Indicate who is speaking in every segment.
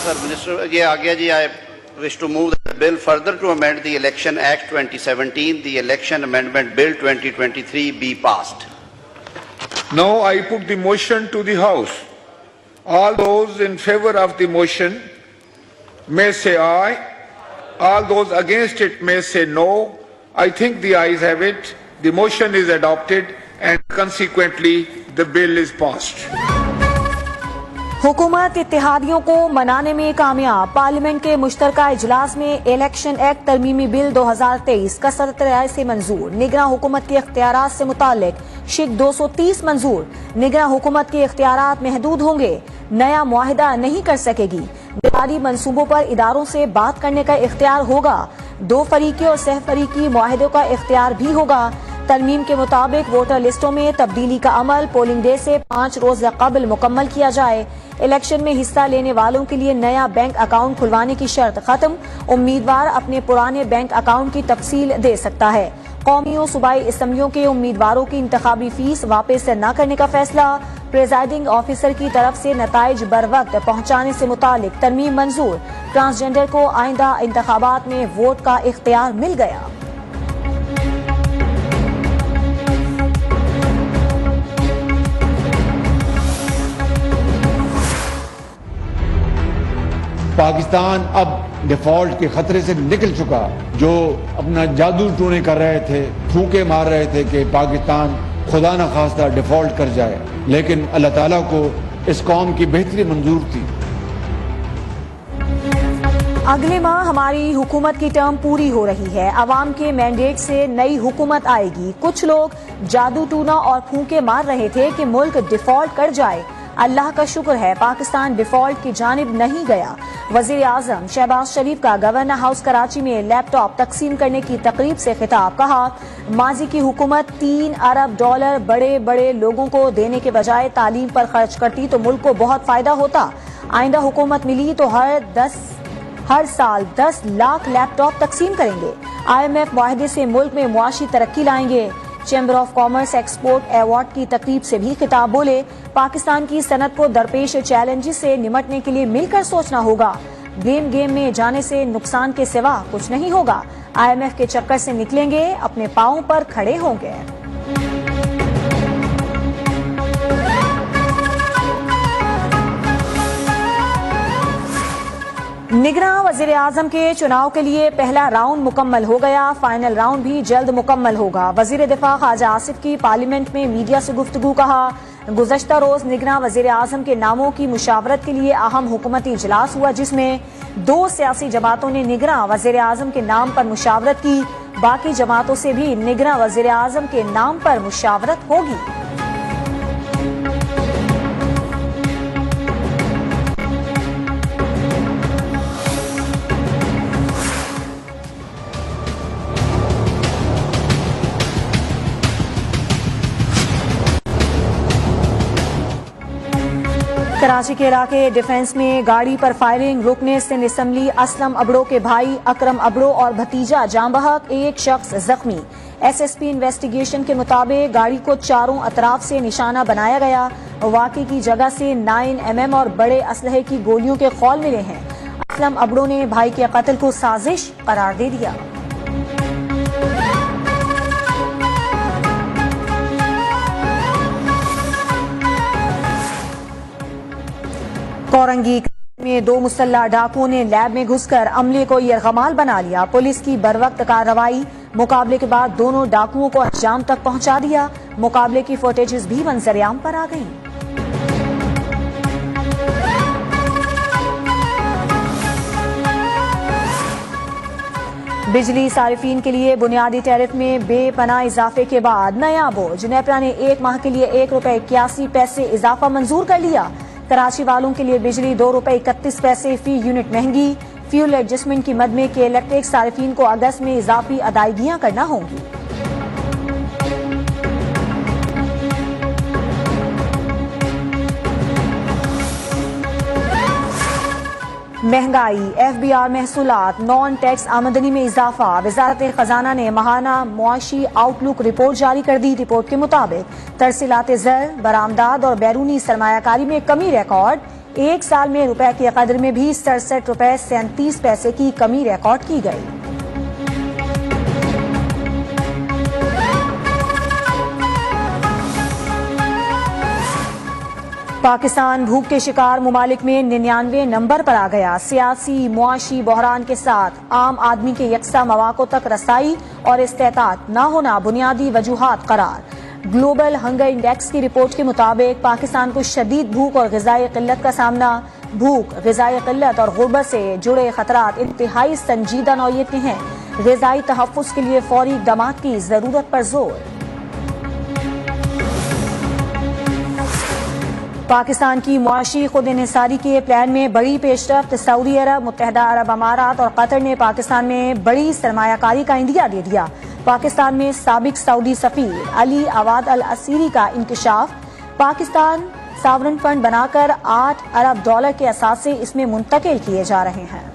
Speaker 1: Sir, Minister, ये आ गया जी. I wish to move the bill further to amend the Election Act 2017, the Election Amendment Bill 2023 be passed.
Speaker 2: Now I put the motion to the House. All those in favor of the motion may say aye. All those against it may say no. I think the ayes have it. The motion is adopted and consequently the bill is passed.
Speaker 3: हुकूमत इत्तेहादियों को मनाने में कामयाब. Parliament के मुश्तरका इजलास में election act तरमीमी bill 2023 कसरत राय से मंजूर. निगरां हुकूमत के इख्तियारात से मुतालिक शिक 230 मंजूर. निगरां हुकूमत के इख्तियारात महदूद होंगे. नया मुआहिदा नहीं कर सकेगी. बिहारी मंसूबों पर इदारों से बात करने का इख्तियार होगा. दो फरीकी और सह फरीकी मुआहिदों का इख्तियार भी होगा. तरमीम के मुताबिक वोटर लिस्टों में तब्दीली का अमल पोलिंग डे से 5 रोज कबल मुकम्मल किया जाए. इलेक्शन में हिस्सा लेने वालों के लिए नया बैंक अकाउंट खुलवाने की शर्त खत्म. उम्मीदवार अपने पुराने बैंक अकाउंट की तफसील दे सकता है. कौमी और सूबाई असम्बलियों के उम्मीदवारों की इंतखाबी फीस वापस न करने का फैसला. प्रेजाइडिंग ऑफिसर की तरफ से नताइज बर वक्त पहुंचाने से मुतालिक तरमीम मंजूर. ट्रांसजेंडर को आइंदा इंतखाबात में वोट का इख्तियार मिल गया.
Speaker 4: पाकिस्तान अब डिफॉल्ट के खतरे से निकल चुका. जो अपना जादू टूने कर रहे थे, फूके मार रहे थे कि पाकिस्तान खुदा न खास्ता डिफॉल्ट कर जाए, लेकिन अल्लाह ताला को इस कौम की बेहतरी मंजूर थी.
Speaker 3: अगले माह हमारी हुकूमत की टर्म पूरी हो रही है. अवाम के मैंडेट से नई हुकूमत आएगी. कुछ लोग जादू टूना और फूके मार रहे थे कि मुल्क डिफॉल्ट कर जाए. अल्लाह का शुक्र है पाकिस्तान डिफॉल्ट की जानिब नहीं गया. वजीर आजम शहबाज शरीफ का गवर्नर हाउस कराची में लैपटॉप तकसीम करने की तकरीब से खिताब. कहा, माजी की हुकूमत $3 अरब बड़े बड़े लोगों को देने के बजाय तालीम पर खर्च करती तो मुल्क को बहुत फायदा होता. आइंदा हुकूमत मिली तो हर साल 10 लाख लैपटॉप तकसीम करेंगे. IMF मुआहदे से मुल्क में मुआशी तरक्की लाएंगे. Chamber of commerce export award की तकरीब से भी खिताब. बोले, पाकिस्तान की सनत को दरपेश चैलेंजेस से निमटने के लिए मिलकर सोचना होगा. ब्लेम गेम में जाने से नुकसान के सिवा कुछ नहीं होगा. IMF के चक्कर से निकलेंगे, अपने पांवों पर खड़े होंगे. निगरां वजीर आजम के चुनाव के लिए पहला राउंड मुकम्मल हो गया. फाइनल राउंड भी जल्द मुकम्मल होगा. वजीर दिफा ख्वाजा आसिफ की पार्लियामेंट में मीडिया से गुफ्तगू. कहा, गुज़श्ता रोज निगरां वजीर आजम के नामों की मुशावरत के लिए अहम हुकूमती इजलास हुआ, जिसमें 2 सियासी जमातों ने निगरां वजीर आजम के नाम पर मुशावरत की. बाकी जमातों से भी निगरां वजीर आजम के नाम पर मुशावरत होगी. कराची के इलाके डिफेंस में गाड़ी पर फायरिंग. रुकने सिंध असम्बली असलम अबड़ो के भाई अकरम अबड़ो और भतीजा जाम बहक. एक शख्स जख्मी. SSP इन्वेस्टिगेशन के मुताबिक गाड़ी को चारों अतराफ से निशाना बनाया गया. वाकई की जगह से 9mm और बड़े असलहे की गोलियों के खौल मिले हैं. असलम अबड़ो ने भाई के कत्ल को साजिश करार दे दिया. कोरंगी में 2 मुसल्ला डाकुओं ने लैब में घुसकर अमले को यरगमाल बना लिया. पुलिस की बरवक्त कार्रवाई. मुकाबले के बाद दोनों डाकुओं को अंजाम तक पहुंचा दिया. मुकाबले की फुटेजेस भी मंजर-ए-आम पर आ गई. बिजली सारिफीन के लिए बुनियादी टैरिफ में बेपनाह इजाफे के बाद नया बोझ. नेपरा ने 1 माह के लिए ₹1.81 इजाफा मंजूर कर लिया. कराची वालों के लिए बिजली ₹2.31 फी यूनिट महंगी. फ्यूल एडजस्टमेंट की मद में के इलेक्ट्रिक सारिफीन को अगस्त में इजाफी अदायगियां करना होंगी. महंगाई, FBR महसूलात, नॉन टैक्स आमदनी में इजाफा. वजारत खजाना ने माहाना मुआशी आउटलुक रिपोर्ट जारी कर दी. रिपोर्ट के मुताबिक तरसीलात ज़र, बरामदाद और बैरूनी सरमायाकारी में कमी रिकॉर्ड. एक साल में रुपए की कदर में भी 67 रुपए 37 पैसे की कमी रिकॉर्ड की गई। पाकिस्तान भूख के शिकार मुमालिक में 99 नंबर पर आ गया। सियासी मुआशी बहरान के साथ आम आदमी के यकसा मौक़ों तक रसाई और इस्तेताअत न होना बुनियादी वजूहात करार। ग्लोबल हंगर इंडेक्स की रिपोर्ट के मुताबिक पाकिस्तान को शदीद भूख और ग़िज़ाई क़िल्लत का सामना। भूख, ग़िज़ाई क़िल्लत और गुर्बत से जुड़े खतरात इंतहाई संजीदा नौइयत के हैं। ग़िज़ाई तहफ़्फ़ुज़ के लिए फौरी इक़दामात की ज़रूरत पर जोर। पाकिस्तान की मुआशी खुद इन्हिसारी के प्लान में बड़ी पेशरफ्त। सऊदी अरब, मुत्तहिदा अरब अमारात और कतर ने पाकिस्तान में बड़ी सरमायाकारी का इंदिया दे दिया। पाकिस्तान में साबिक सऊदी सफीर अली अवाद अल असीरी का इंकशाफ। पाकिस्तान सावरन फंड बनाकर $8 अरब के असासे इसमें मुंतकिल किए जा रहे हैं।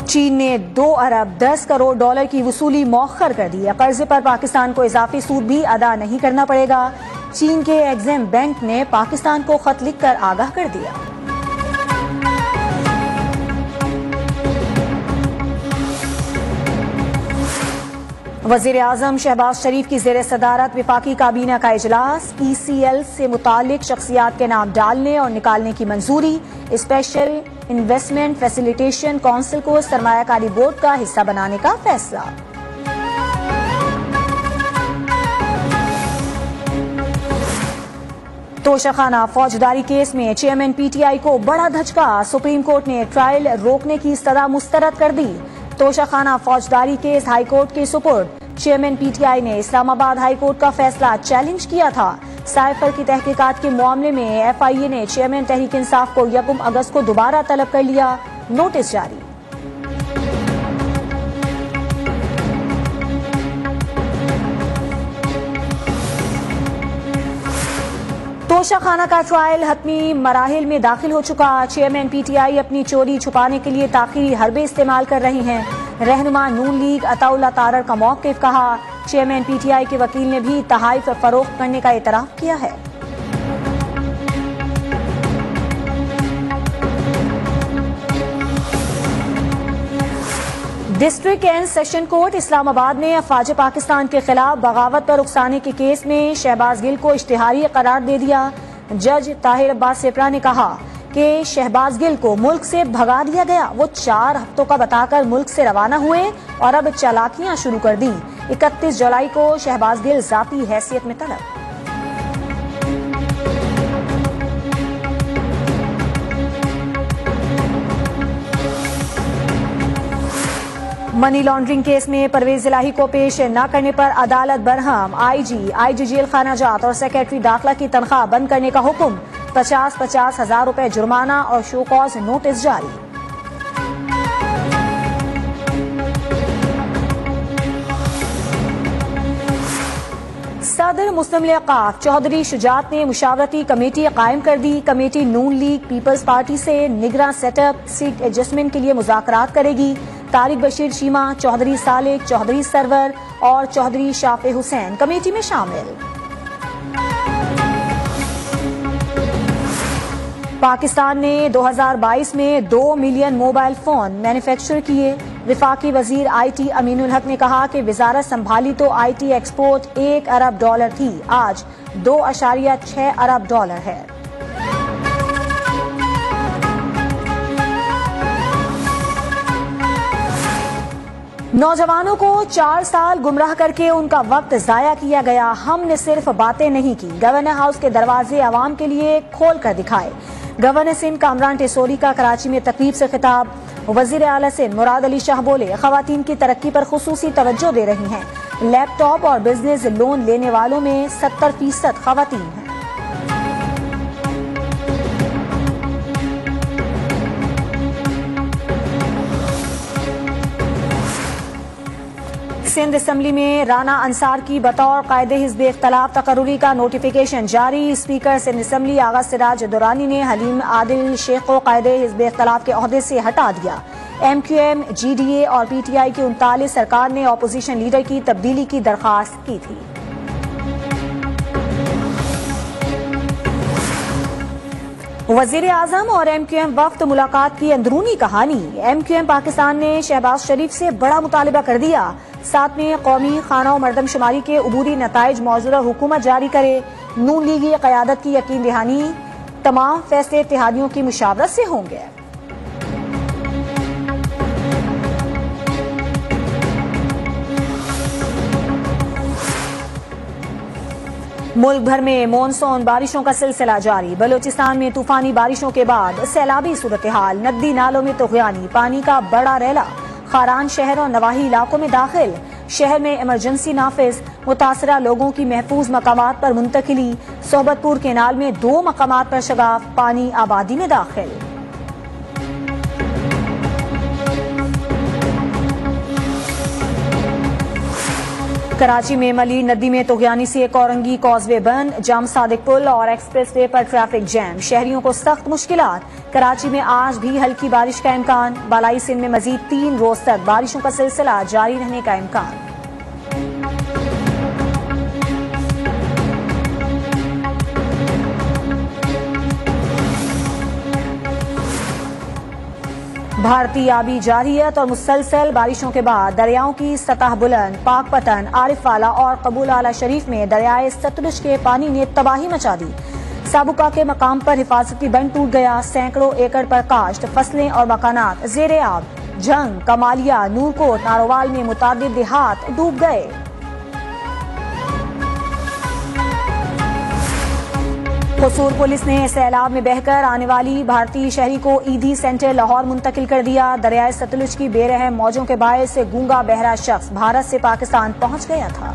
Speaker 3: चीन ने $2 अरब 10 करोड़ की वसूली मौखर कर दी है। कर्जे पर पाकिस्तान को इजाफी सूद भी अदा नहीं करना पड़ेगा। चीन के एग्जिम बैंक ने पाकिस्तान को खत लिखकर आगाह कर दिया। वजीर आजम शहबाज शरीफ की जेर सदारत विफाकी काबीना का इजलास। ECL से मुतालिक शख्सियात के नाम डालने और निकालने की मंजूरी। स्पेशल इन्वेस्टमेंट फैसिलिटेशन काउंसिल को सरमायाकारी बोर्ड का हिस्सा बनाने का फैसला। तोशाखाना फौजदारी केस में चेयरमैन PTI को बड़ा धचका। सुप्रीम कोर्ट ने ट्रायल रोकने की सजा मुस्तरद कर दी। तोशाखाना फौजदारी केस हाईकोर्ट के सुपुर्द। चेयरमैन PTI ने इस्लामाबाद हाईकोर्ट का फैसला चैलेंज किया था। साइफर की तहकीकात के मामले में FIA ने चेयरमैन तहरीक इंसाफ को 1 अगस्त को दोबारा तलब कर लिया। नोटिस जारी। तोशाखाना का ट्रायल हतमी मराहिल में दाखिल हो चुका। चेयरमैन PTI अपनी चोरी छुपाने के लिए ताखीरी हरबे इस्तेमाल कर रहे हैं। रहनुमा नून लीग अताउल्ला तारर का मौक़िफ़ कहा। चेयरमैन PTI के वकील ने भी तहाइफ फरोख्त करने का एतराफ़ किया है। District and session court Islamabad ने अफवाज पाकिस्तान के खिलाफ बगावत पर उकसाने के केस में शहबाज गिल को इश्तिहारी करार दे दिया। जज ताहिर अब्बास सेपरा ने कहा कि शहबाज गिल को मुल्क से भगा दिया गया। वो 4 हफ्तों का बताकर मुल्क से रवाना हुए और अब चालाकियां शुरू कर दी। 31 जुलाई को शहबाज गिल जाती हैसियत में तलब। मनी लॉन्ड्रिंग केस में परवेज इलाही को पेश न करने पर अदालत बरहम। IG जेल खाना जात और सेक्रेटरी दाखिला की तनख्वाह बंद करने का हुक्म। 50-50 हजार रुपए जुर्माना और शो कॉज नोटिस जारी। सदर मुस्लिम लीग काफ चौधरी शुजात ने मुशावरती कमेटी कायम कर दी। कमेटी नून लीग पीपल्स पार्टी से निगरान सेटअप सीट एडजस्टमेंट के लिए मुज़ाकरात करेगी। तारिक बशीर शीमा, चौधरी सालिक, चौधरी सरवर और चौधरी शाफे हुसैन कमेटी में शामिल। पाकिस्तान ने 2022 में 2 मिलियन मोबाइल फोन मैन्युफैक्चर किए। विफाकी वजीर IT अमीनुल हक ने कहा कि वजारत संभाली तो IT एक्सपोर्ट $1 अरब थी, आज $2.6 अरब है। नौजवानों को 4 साल गुमराह करके उनका वक्त जाया किया गया। हमने सिर्फ बातें नहीं की, गवर्नर हाउस के दरवाजे आवाम के लिए खोल कर दिखाए। गवर्नर सिंध कामरान टेसोरी का कराची में तकरीब से खिताब। वजीर आला सिंध मुराद अली शाह बोले, खवातीन की तरक्की पर खुसूसी तवज्जो दे रही हैं। लैपटॉप और बिजनेस लोन लेने वालों में 70% खवातीन हैं। सिंध असम्बली में राना अंसार की बतौर कायदे हिज़्ब इख्तलाफ तकर्रुरी का नोटिफिकेशन जारी। स्पीकर सिंध असम्बली आगा सिराज दुरानी ने हलीम आदिल शेख को कायदे हिज़्ब इख्तलाफ के ओहदे से हटा दिया। MQM, GDA और PTI की 39 सरकार ने अपोजिशन लीडर की तब्दीली की दरख्वास्त की थी। वजीर आजम और MQM वफ्द मुलाकात की अंदरूनी कहानी। MQM पाकिस्तान ने शहबाज शरीफ से बड़ा मुतालिबा कर दिया। साथ में कौमी खाना और मरदमशुमारी के अबूरी नताइज मौजूदा हुकूमत जारी करे। नून लीगी क़यादत की यकीन दहानी, तमाम फैसले इत्तेहादियों की मुशावरत से होंगे। मुल्क भर में मॉनसून बारिशों का सिलसिला जारी। बलूचिस्तान में तूफानी बारिशों के बाद सैलाबी सूरत हाल, नदी नालों में तुग़यानी, पानी का बड़ा रैला खारान शहर और नवाही इलाकों में दाखिल। शहर में इमरजेंसी नाफिज, मुतासरा लोगों की महफूज मकामात पर मुंतकिली। सोहबतपुर केनाल में 2 मकामात पर शगाफ, पानी आबादी में दाखिल। कराची में मली नदी में तुग़यानी से कोरंगी कॉजवे बंद, जाम सादिक पुल और एक्सप्रेस वे पर ट्रैफिक जैम, शहरियों को सख्त मुश्किलात। कराची में आज भी हल्की बारिश का इम्कान। बालाई सिंध में मजीद 3 रोज तक बारिशों का सिलसिला जारी रहने का इम्कान। भारतीय आबी जारियत और मुसलसल बारिशों के बाद दरियाओं की सतह बुलंद। पाकपतन, आरिफवाला और कबूल आला शरीफ में दरियाए सतलुज के पानी ने तबाही मचा दी। साबुका के मकाम पर हिफाजती बंद टूट गया। सैकड़ों एकड़ पर काश्त, फसलें और मकानात जेरे आब। जंग, कमालिया, नूरकोट, नारोवाल में मुतादिद देहात डूब गए। कसूर पुलिस ने सैलाब में बहकर आने वाली भारतीय शहरी को ईदी सेंटर लाहौर मुंतकिल कर दिया। दरियाए सतलुज की बेरहम मौजों के बायस से गूंगा बहरा शख्स भारत से पाकिस्तान पहुंच गया था।